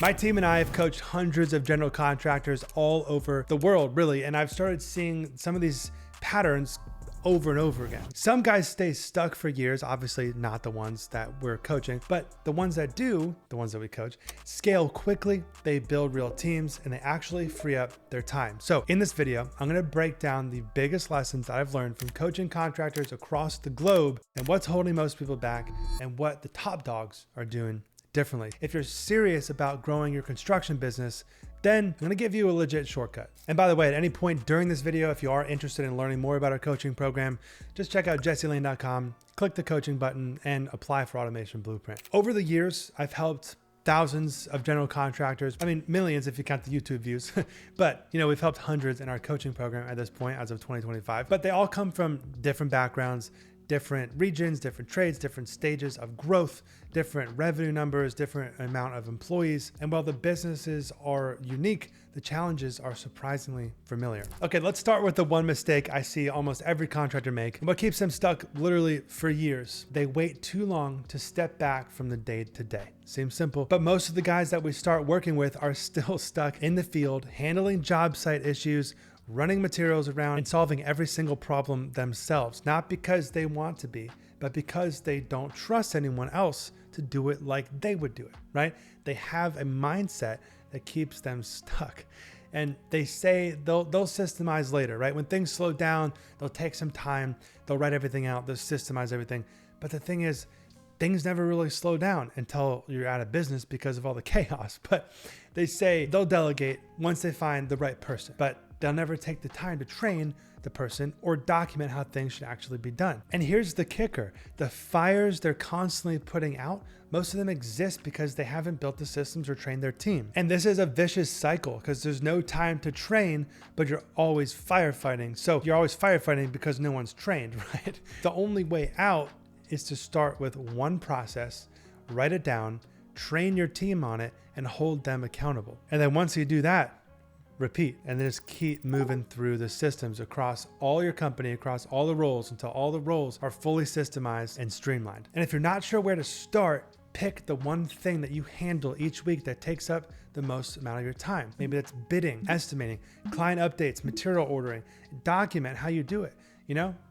My team and I have coached hundreds of general contractors all over the world, really, and I've started seeing some of these patterns over and over again. Some guys stay stuck for years, obviously not the ones that we're coaching, but the ones that do, the ones that we coach, scale quickly, they build real teams, and they actually free up their time. So in this video, I'm gonna break down the biggest lessons that I've learned from coaching contractors across the globe and what's holding most people back and what the top dogs are doing differently. If you're serious about growing your construction business, then I'm gonna give you a legit shortcut. And by the way, at any point during this video, if you are interested in learning more about our coaching program, just check out jesselane.com, click the coaching button, and apply for Automation Blueprint. Over the years, I've helped thousands of general contractors. I mean, millions if you count the YouTube views, but we've helped hundreds in our coaching program at this point as of 2025. But they all come from different backgrounds, different regions, different trades, different stages of growth, different revenue numbers, different amount of employees. And while the businesses are unique, the challenges are surprisingly familiar. Okay, let's start with the one mistake I see almost every contractor make, and what keeps them stuck literally for years. They wait too long to step back from the day to day. Seems simple, but most of the guys that we start working with are still stuck in the field, handling job site issues, running materials around and solving every single problem themselves, not because they want to be, but because they don't trust anyone else to do it like they would do it, right? They have a mindset that keeps them stuck. And they say they'll systemize later, right? When things slow down, they'll take some time, they'll write everything out, they'll systemize everything. But the thing is, things never really slow down until you're out of business because of all the chaos. But they say they'll delegate once they find the right person, but they'll never take the time to train the person or document how things should actually be done. And here's the kicker. The fires they're constantly putting out, most of them exist because they haven't built the systems or trained their team. And this is a vicious cycle because there's no time to train, but you're always firefighting. So you're always firefighting because no one's trained, right? The only way out is to start with one process, write it down, train your team on it, and hold them accountable. And then once you do that, repeat, and then just keep moving through the systems across all your company, across all the roles until all the roles are fully systemized and streamlined. And if you're not sure where to start, pick the one thing that you handle each week that takes up the most amount of your time. Maybe that's bidding, estimating, client updates, material ordering. Document how you do it.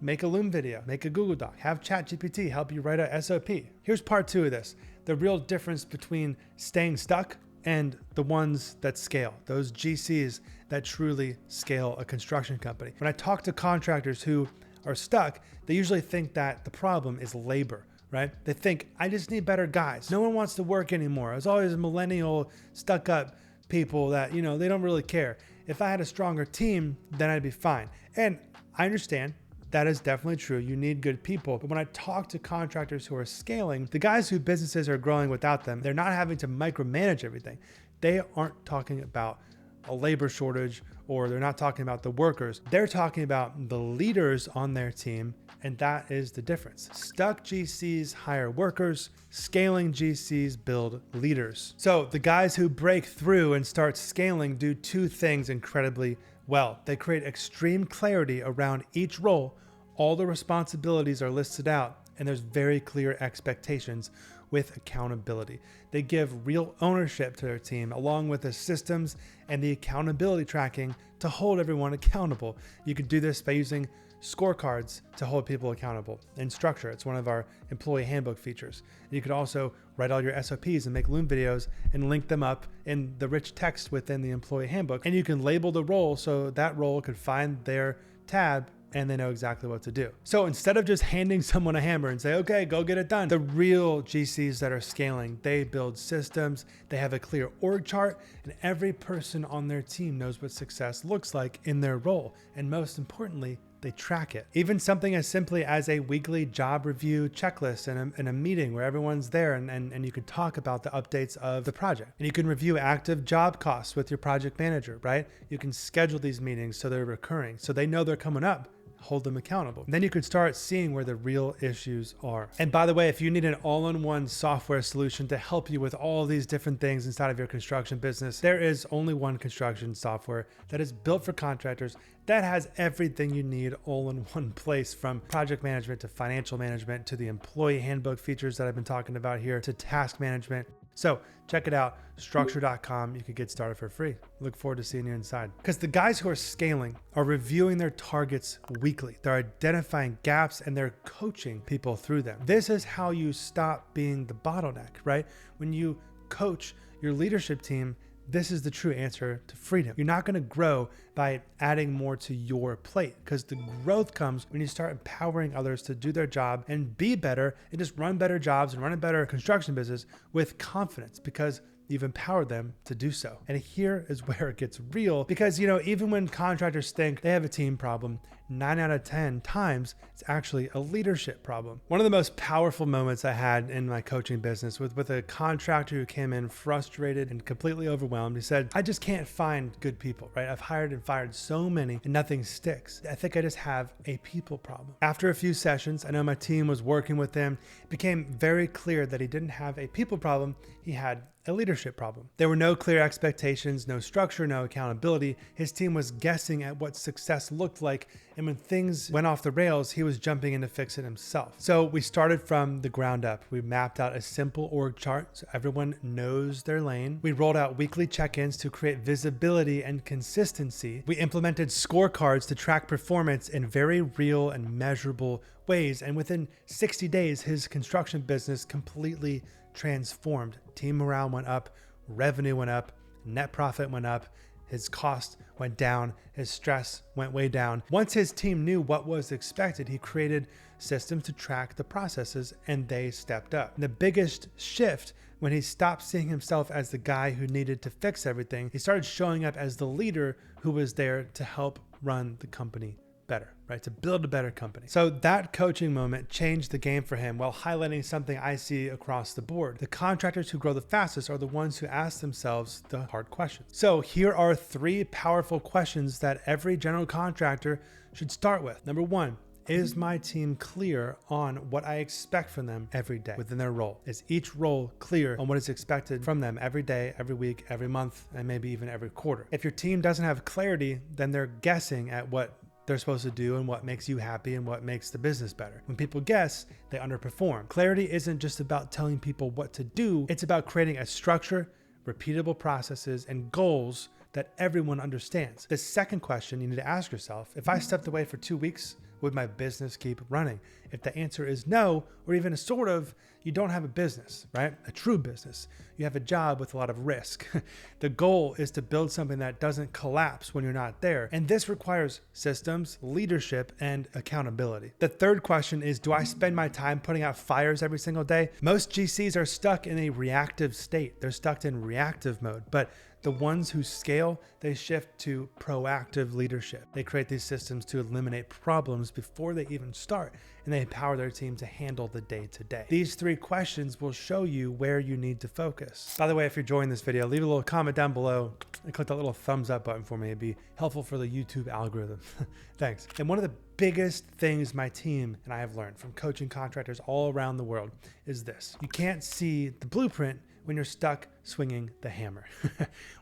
Make a Loom video, make a Google Doc, have ChatGPT help you write a SOP. Here's part 2 of this. The real difference between staying stuck and the ones that scale, those GCs that truly scale a construction company. When I talk to contractors who are stuck, they usually think that the problem is labor, right? They think, I just need better guys. No one wants to work anymore. There's always millennial stuck up people that, they don't really care. If I had a stronger team, then I'd be fine. And I understand. That is definitely true. You need good people. But when I talk to contractors who are scaling, the guys whose businesses are growing without them, they're not having to micromanage everything. They aren't talking about a labor shortage, or they're not talking about the workers. They're talking about the leaders on their team, and that is the difference. Stuck GCs hire workers, scaling GCs build leaders. So the guys who break through and start scaling do two things incredibly well. They create extreme clarity around each role. All the responsibilities are listed out, and there's very clear expectations with accountability. They give real ownership to their team, along with the systems and the accountability tracking to hold everyone accountable. You could do this by using scorecards to hold people accountable and structure. It's one of our employee handbook features. You could also write all your SOPs and make Loom videos and link them up in the rich text within the employee handbook. And you can label the role so that role could find their tab and they know exactly what to do. So instead of just handing someone a hammer and say, okay, go get it done, the real GCs that are scaling, they build systems, they have a clear org chart, and every person on their team knows what success looks like in their role. And most importantly, they track it. Even something as simply as a weekly job review checklist and a meeting where everyone's there and you can talk about the updates of the project. And you can review active job costs with your project manager, right? You can schedule these meetings so they're recurring, so they know they're coming up. Hold them accountable. And then you can start seeing where the real issues are. And by the way, if you need an all-in-one software solution to help you with all these different things inside of your construction business, there is only one construction software that is built for contractors that has everything you need all in one place, from project management to financial management to the employee handbook features that I've been talking about here to task management. So check it out, structure.com. You can get started for free. Look forward to seeing you inside. Because the guys who are scaling are reviewing their targets weekly. They're identifying gaps and they're coaching people through them. This is how you stop being the bottleneck, right? When you coach your leadership team, this is the true answer to freedom. You're not going to grow by adding more to your plate, because the growth comes when you start empowering others to do their job and be better and just run better jobs and run a better construction business with confidence, because you've empowered them to do so. And here is where it gets real, because, even when contractors think they have a team problem, 9 out of 10 times, it's actually a leadership problem. One of the most powerful moments I had in my coaching business with a contractor who came in frustrated and completely overwhelmed. He said, I just can't find good people, right? I've hired and fired so many and nothing sticks. I think I just have a people problem. After a few sessions, I know my team was working with him. It became very clear that he didn't have a people problem. He had a leadership problem. There were no clear expectations, no structure, no accountability. His team was guessing at what success looked like. And when things went off the rails, he was jumping in to fix it himself. So we started from the ground up. We mapped out a simple org chart so everyone knows their lane. We rolled out weekly check-ins to create visibility and consistency. We implemented scorecards to track performance in very real and measurable ways. And within 60 days, his construction business completely transformed. Team morale went up, revenue went up, net profit went up, his cost went down, his stress went way down. Once his team knew what was expected, he created systems to track the processes, and they stepped up. And the biggest shift, when he stopped seeing himself as the guy who needed to fix everything, he started showing up as the leader who was there to help run the company better, right? To build a better company. So that coaching moment changed the game for him, while highlighting something I see across the board. The contractors who grow the fastest are the ones who ask themselves the hard questions. So here are 3 powerful questions that every general contractor should start with. Number 1, is my team clear on what I expect from them every day within their role? Is each role clear on what is expected from them every day, every week, every month, and maybe even every quarter? If your team doesn't have clarity, then they're guessing at what they're supposed to do and what makes you happy and what makes the business better. When people guess, they underperform. Clarity isn't just about telling people what to do. It's about creating a structure, repeatable processes, and goals that everyone understands. The second question you need to ask yourself, if I stepped away for 2 weeks, would my business keep running? If the answer is no, or even a sort of, you don't have a business, right? A true business. You have a job with a lot of risk. The goal is to build something that doesn't collapse when you're not there. And this requires systems, leadership, and accountability. The third question is, do I spend my time putting out fires every single day? Most GCs are stuck in a reactive state. They're stuck in reactive mode, but the ones who scale, they shift to proactive leadership. They create these systems to eliminate problems before they even start, and they empower their team to handle the day-to-day. These 3 questions will show you where you need to focus. By the way, if you're enjoying this video, leave a little comment down below and click that little thumbs up button for me. It'd be helpful for the YouTube algorithm. Thanks. And one of the biggest things my team and I have learned from coaching contractors all around the world is this: you can't see the blueprint when you're stuck swinging the hammer.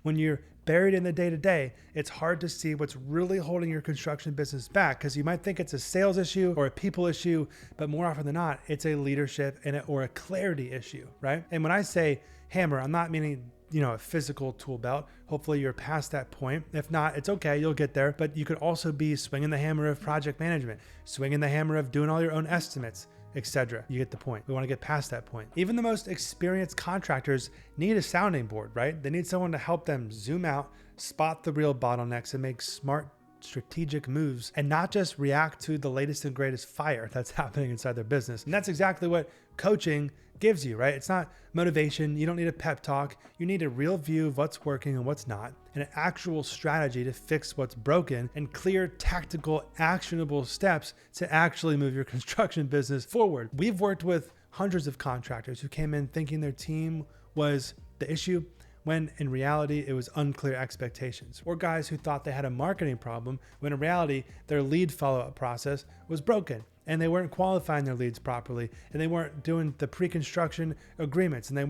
When you're buried in the day-to-day, it's hard to see what's really holding your construction business back, because you might think it's a sales issue or a people issue, but more often than not, it's a leadership or a clarity issue, right? And when I say hammer, I'm not meaning a physical tool belt. Hopefully you're past that point. If not, it's okay, you'll get there. But you could also be swinging the hammer of project management, swinging the hammer of doing all your own estimates, etc. You get the point. We want to get past that point. Even the most experienced contractors need a sounding board, right? They need someone to help them zoom out, spot the real bottlenecks, and make smart strategic moves, and not just react to the latest and greatest fire that's happening inside their business. And that's exactly what coaching gives you, right? It's not motivation. You don't need a pep talk. You need a real view of what's working and what's not, and an actual strategy to fix what's broken, and clear, tactical, actionable steps to actually move your construction business forward. We've worked with hundreds of contractors who came in thinking their team was the issue, when in reality it was unclear expectations, or guys who thought they had a marketing problem when in reality their lead follow-up process was broken. and they weren't qualifying their leads properly, and they weren't doing the pre-construction agreements, and they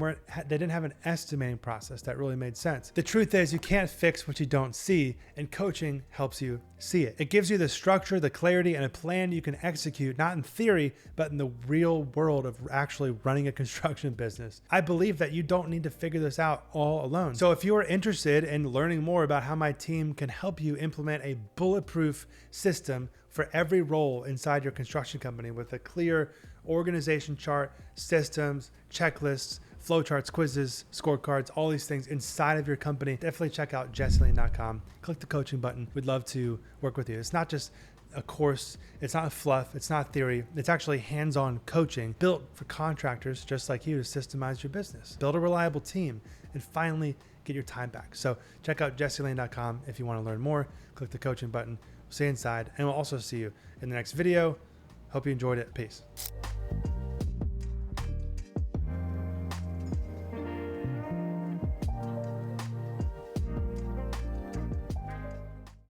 didn't have an estimating process that really made sense. The truth is, you can't fix what you don't see, and coaching helps you see it. It gives you the structure, the clarity, and a plan you can execute, not in theory, but in the real world of actually running a construction business. I believe that you don't need to figure this out all alone. So if you are interested in learning more about how my team can help you implement a bulletproof system for every role inside your construction company with a clear organization chart, systems, checklists, flowcharts, quizzes, scorecards, all these things inside of your company, definitely check out jesselane.com. Click the coaching button. We'd love to work with you. It's not just a course. It's not fluff. It's not theory. It's actually hands-on coaching built for contractors just like you to systemize your business, build a reliable team, and finally get your time back. So check out jesselane.com if you want to learn more. Click the coaching button. See you inside, and we'll also see you in the next video. Hope you enjoyed it. Peace.